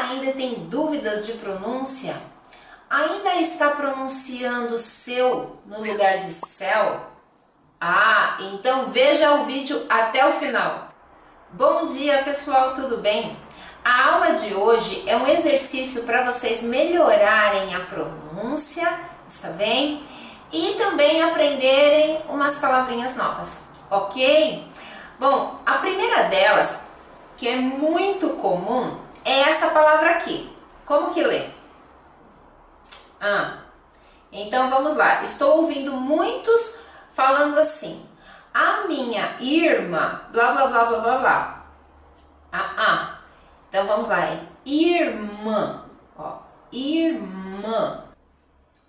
ainda tem dúvidas de pronúncia? Ainda está pronunciando seu no lugar de céu? Ah, então veja o vídeo até o final. Bom dia, pessoal, tudo bem? A aula de hoje é um exercício para vocês melhorarem a pronúncia, está bem? E também aprenderem umas palavrinhas novas, ok? Bom, a primeira delas, que é muito comum, é essa palavra aqui. Como que lê? Então vamos lá. Estou ouvindo muitos falando assim: a minha irmã, blá blá blá blá blá blá. Então vamos lá, é irmã, ó, irmã.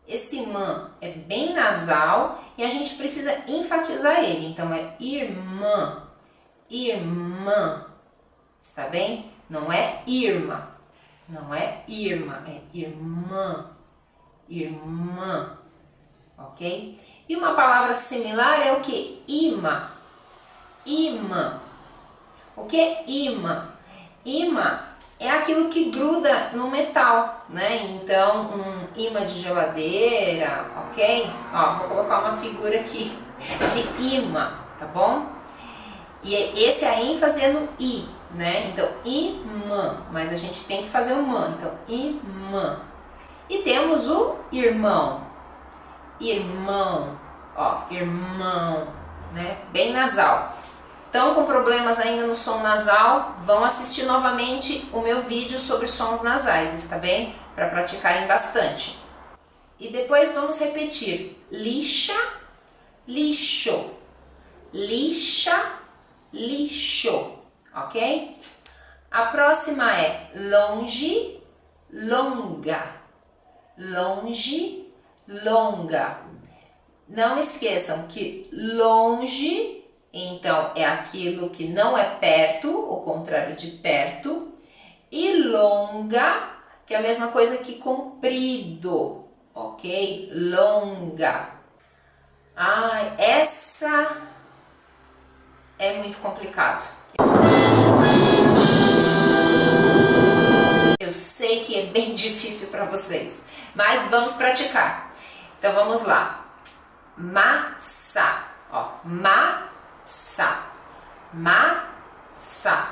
Esse mã é bem nasal e a gente precisa enfatizar ele. Então é irmã, irmã, está bem? Não é irmã, não é irmã, é irmã, irmã, ok? E uma palavra similar é o que? Imã, imã. O que é imã? Imã é aquilo que gruda no metal, né? Então, um imã de geladeira, ok? Ó, vou colocar uma figura aqui de imã, tá bom? E esse a ênfase é no i, né? Então, imã, mas a gente tem que fazer o mã, então, imã. E temos o irmão, irmão, ó, irmão, né? Bem nasal. Estão com problemas ainda no som nasal? Vão assistir novamente o meu vídeo sobre sons nasais, está bem? Para praticarem bastante. E depois vamos repetir: lixa, lixo, lixa, lixo, ok? A próxima é longe, longa, longe, longa. Não esqueçam que longe, então, é aquilo que não é perto, o contrário de perto. E longa, que é a mesma coisa que comprido, ok? Longa. Essa é muito complicado. Eu sei que é bem difícil para vocês, mas vamos praticar. Então, vamos lá. Massa, ó, massa, massa.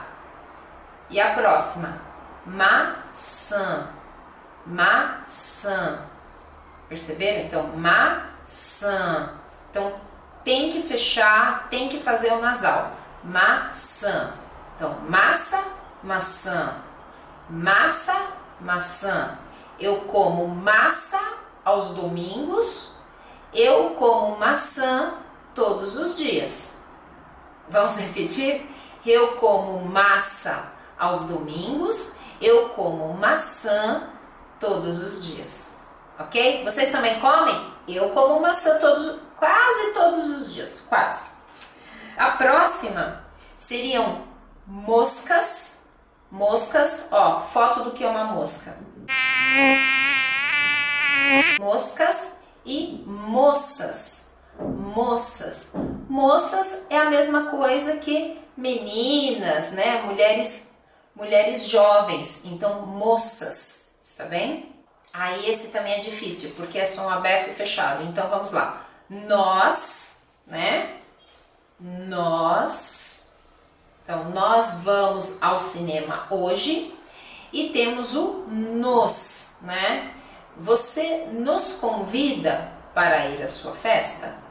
E a próxima, maçã, maçã. Perceberam? Então, maçã. Então, tem que fechar, tem que fazer o nasal. Maçã. Então, massa, maçã. Massa, maçã. Eu como massa aos domingos. Eu como maçã todos os dias. Vamos repetir? Eu como massa aos domingos, eu como maçã todos os dias. Ok? Vocês também comem? Eu como maçã quase todos os dias, quase. A próxima seriam moscas. Moscas, ó, foto do que é uma mosca. Moscas e moças. Moças. Moças é a mesma coisa que meninas, né? Mulheres jovens. Então, moças, está bem? Aí esse também é difícil, porque é som aberto e fechado. Então, vamos lá. Nós, né? Nós. Então, nós vamos ao cinema hoje. E temos o nos, né? Você nos convida para ir à sua festa?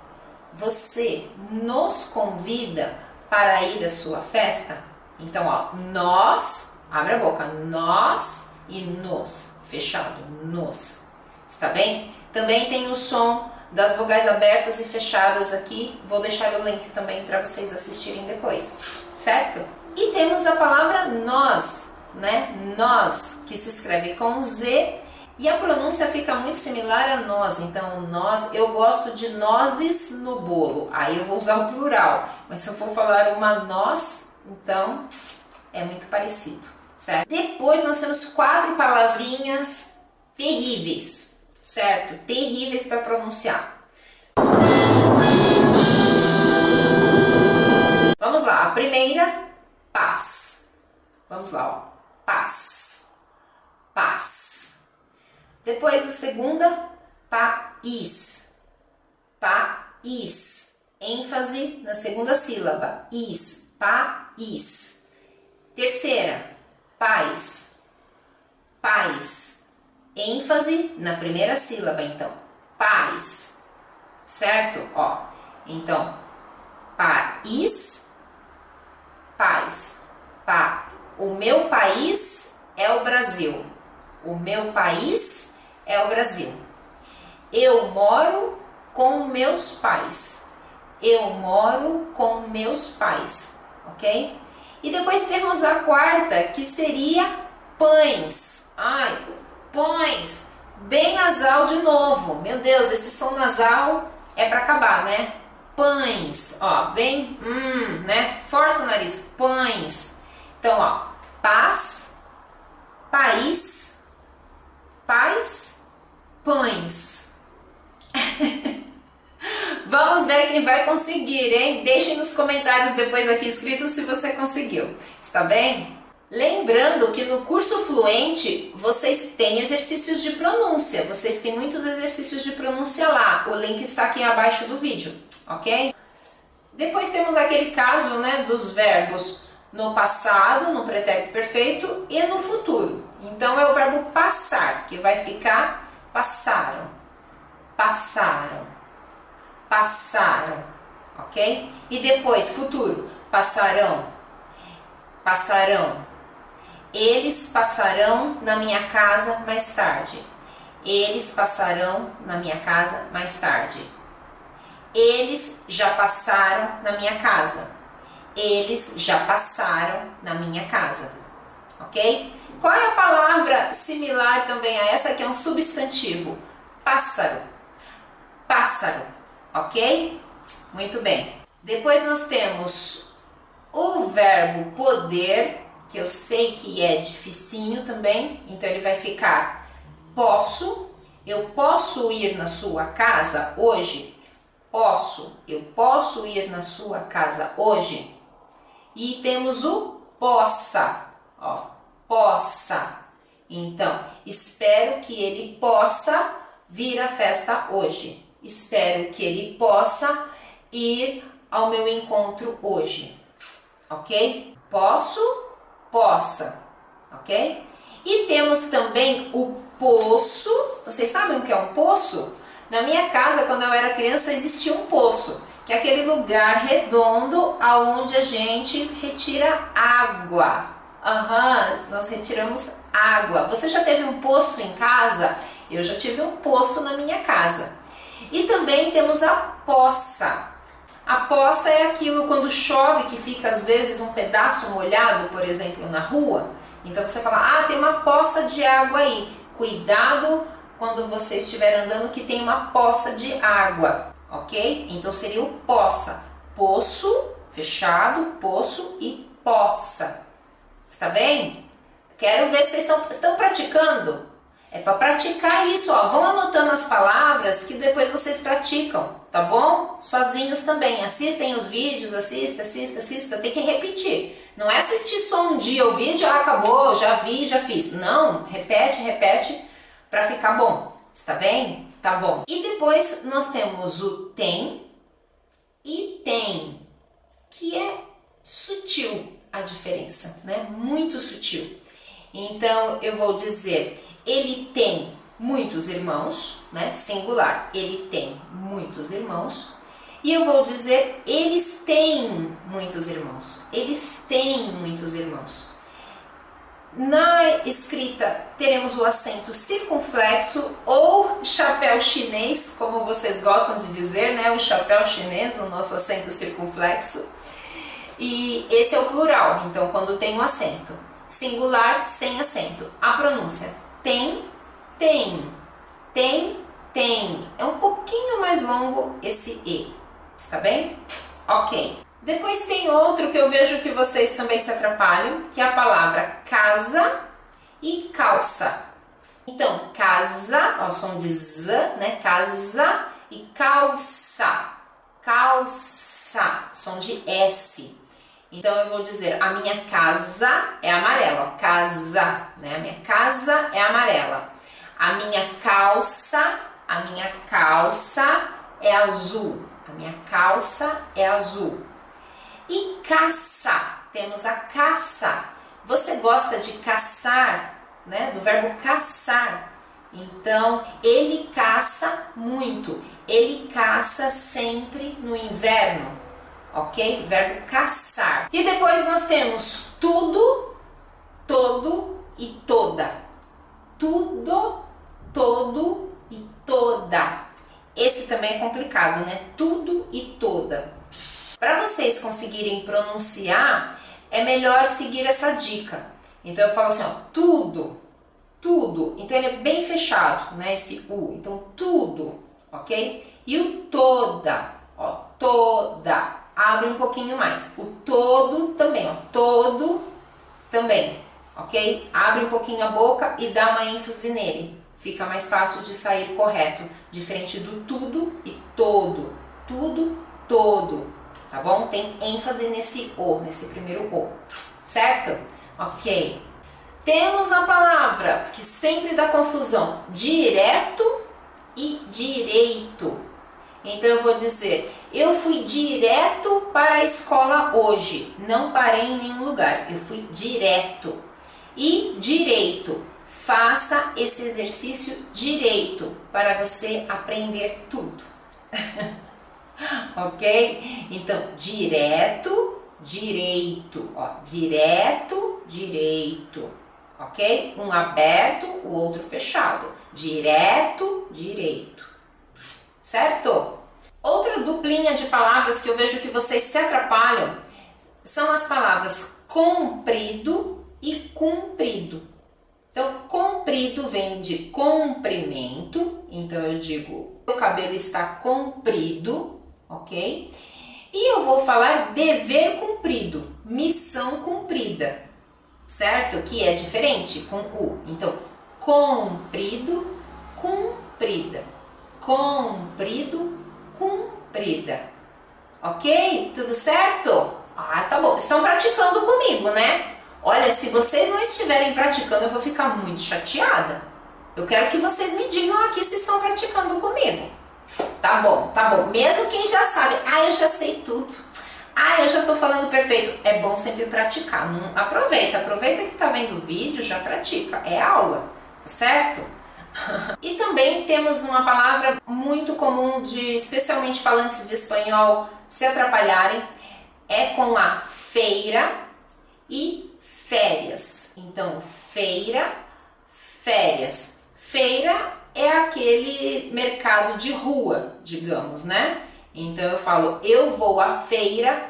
Você nos convida para ir à sua festa? Então, ó, nós, abre a boca, nós e nos, fechado, nos, está bem? Também tem o som das vogais abertas e fechadas aqui, vou deixar o link também para vocês assistirem depois, certo? E temos a palavra nós, né? Nós, que se escreve com Z. E a pronúncia fica muito similar a nós, então nós, eu gosto de nozes no bolo, aí eu vou usar o plural, mas se eu for falar uma nós, então é muito parecido, certo? Depois nós temos 4 palavrinhas terríveis, certo? Terríveis para pronunciar. Vamos lá, a primeira, paz. Vamos lá, ó, paz. Depois a segunda, país. País. ênfase na segunda sílaba, is, país. Terceira, paz, paz, ênfase na primeira sílaba, então, paz, certo? Ó, então, país, paz, o meu país é o Brasil, o meu país é o Brasil. Eu moro com meus pais, eu moro com meus pais, ok? E depois temos a quarta, que seria pães. Ai, pães, bem nasal de novo. Meu Deus, esse som nasal é para acabar, né? Pães, ó, bem, né? Força o nariz, pães. Então, ó, paz, país, paz, pães. Vamos ver quem vai conseguir, hein? Deixem nos comentários depois aqui escrito se você conseguiu, está bem? Lembrando que no curso Fluente vocês têm exercícios de pronúncia, vocês têm muitos exercícios de pronúncia lá, o link está aqui abaixo do vídeo, ok? Depois temos aquele caso, né, dos verbos no passado, no pretérito perfeito e no futuro. Então é o verbo passar, que vai ficar passaram, passaram, passaram, ok? E depois, futuro, passarão, passarão. Eles passarão na minha casa mais tarde. Eles passarão na minha casa mais tarde. Eles já passaram na minha casa. Eles já passaram na minha casa, ok? Qual é a palavra similar também a essa, que é um substantivo? Pássaro, pássaro. Ok? Muito bem. Depois nós temos o verbo poder, que eu sei que é dificinho também, então ele vai ficar posso. Eu posso ir na sua casa hoje? Posso. Eu posso ir na sua casa hoje? E temos o possa, ó, possa. Então, espero que ele possa vir à festa hoje. Espero que ele possa ir ao meu encontro hoje, ok? Posso, possa, ok? E temos também o poço. Vocês sabem o que é um poço? Na minha casa, quando eu era criança, existia um poço, que é aquele lugar redondo aonde a gente retira água. Nós retiramos água. Você já teve um poço em casa? Eu já tive um poço na minha casa. E também temos a poça. A poça é aquilo quando chove, que fica às vezes um pedaço molhado, por exemplo, na rua. Então você fala, ah, tem uma poça de água aí. Cuidado quando você estiver andando que tem uma poça de água, ok? Então seria o poça. Poço, fechado, poço e poça. Está bem? Quero ver se vocês estão praticando. É para praticar isso, ó. Vão anotando as palavras que depois vocês praticam, tá bom? Sozinhos também. Assistem os vídeos, assista. Tem que repetir. Não é assistir só um dia o vídeo, acabou, já vi, já fiz. Não, repete para ficar bom. Está bem? Tá bom. E depois nós temos o tem e tem, que é sutil a diferença, né? Muito sutil. Então eu vou dizer, ele tem muitos irmãos, né? Singular, ele tem muitos irmãos. E eu vou dizer, eles têm muitos irmãos. Eles têm muitos irmãos. Na escrita teremos o acento circunflexo ou chapéu chinês, como vocês gostam de dizer, né? O chapéu chinês, o nosso acento circunflexo. E esse é o plural, então quando tem um acento. Singular sem acento. A pronúncia tem, tem, tem, tem. É um pouquinho mais longo esse E. Está bem? Ok. Depois tem outro que eu vejo que vocês também se atrapalham, que é a palavra casa e calça. Então, casa, ó, som de Z, né? Casa e calça. Calça, som de S. Então eu vou dizer, a minha casa é amarela, ó, casa, né? A minha casa é amarela. A minha calça é azul. A minha calça é azul. E caça, temos a caça. Você gosta de caçar, né? Do verbo caçar. Então, ele caça muito. Ele caça sempre no inverno, ok? Verbo caçar. E depois nós temos tudo, todo e toda. Tudo, todo e toda. Esse também é complicado, né? Tudo e toda. Para vocês conseguirem pronunciar, é melhor seguir essa dica. Então eu falo assim, ó, tudo, tudo. Então ele é bem fechado, né? Esse U. Então tudo, ok? E o toda, ó, toda. Abre um pouquinho mais. O todo também, ó, todo também, ok? Abre um pouquinho a boca e dá uma ênfase nele. Fica mais fácil de sair correto, diferente do tudo e todo. Tudo, todo, tá bom? Tem ênfase nesse O, nesse primeiro O, certo? Ok. Temos a palavra que sempre dá confusão, direto e direito. Então eu vou dizer, eu fui direto para a escola hoje, não parei em nenhum lugar, eu fui direto. E direito. Faça esse exercício direito para você aprender tudo. Ok? Então, direto, direito. Ó, direto, direito. Ok? Um aberto, o outro fechado. Direto, direito. Certo? Outra duplinha de palavras que eu vejo que vocês se atrapalham são as palavras comprido e cumprido. Então, comprido vem de comprimento, então eu digo, o cabelo está comprido, ok? E eu vou falar dever cumprido, missão cumprida, certo? Que é diferente com U. Então, comprido, cumprida, comprido, cumprida, ok? Tudo certo? Ah, tá bom. Estão praticando comigo, né? Olha, se vocês não estiverem praticando, eu vou ficar muito chateada. Eu quero que vocês me digam aqui se estão praticando comigo. Tá bom, tá bom. Mesmo quem já sabe, eu já sei tudo. Eu já tô falando perfeito. É bom sempre praticar. Não, aproveita que tá vendo o vídeo, já pratica. É aula, tá certo? E também temos uma palavra muito comum de, especialmente falantes de espanhol, se atrapalharem. É com a feira e férias. Então, feira, férias. Feira é aquele mercado de rua, digamos, né? Então eu falo, eu vou à feira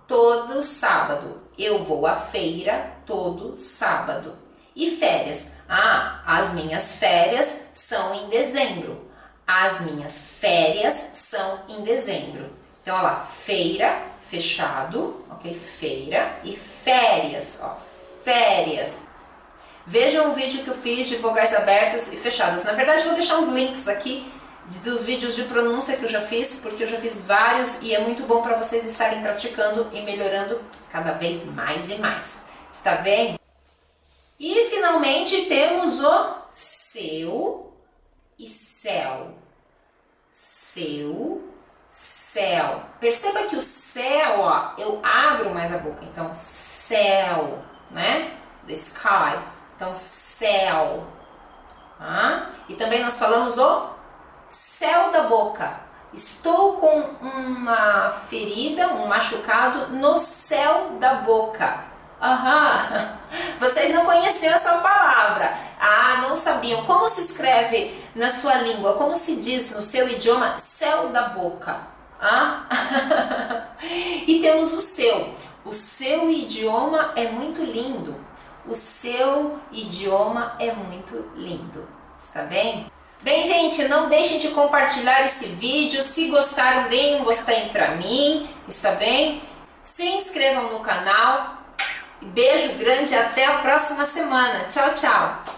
todo sábado. Eu vou à feira todo sábado. E férias? As minhas férias são em dezembro. As minhas férias são em dezembro. Então, olha lá, feira, fechado, ok? Feira e férias, ó, férias. Vejam o vídeo que eu fiz de vogais abertas e fechadas. Na verdade, vou deixar uns links aqui dos vídeos de pronúncia que eu já fiz, porque eu já fiz vários e é muito bom para vocês estarem praticando e melhorando cada vez mais e mais. Está bem? E finalmente temos o seu e céu. Seu, céu. Perceba que o céu, ó, eu abro mais a boca. Então, céu, né? The sky. Então, céu. E também nós falamos o céu da boca. Estou com uma ferida, um machucado no céu da boca. Vocês não conheciam essa palavra. Não sabiam. Como se escreve na sua língua? Como se diz no seu idioma? Céu da boca. E temos o seu. O seu idioma é muito lindo. O seu idioma é muito lindo. Está bem? Bem, gente, não deixem de compartilhar esse vídeo. Se gostaram, deem um gostei pra mim. Está bem? Se inscrevam no canal. Beijo grande e até a próxima semana. Tchau, tchau!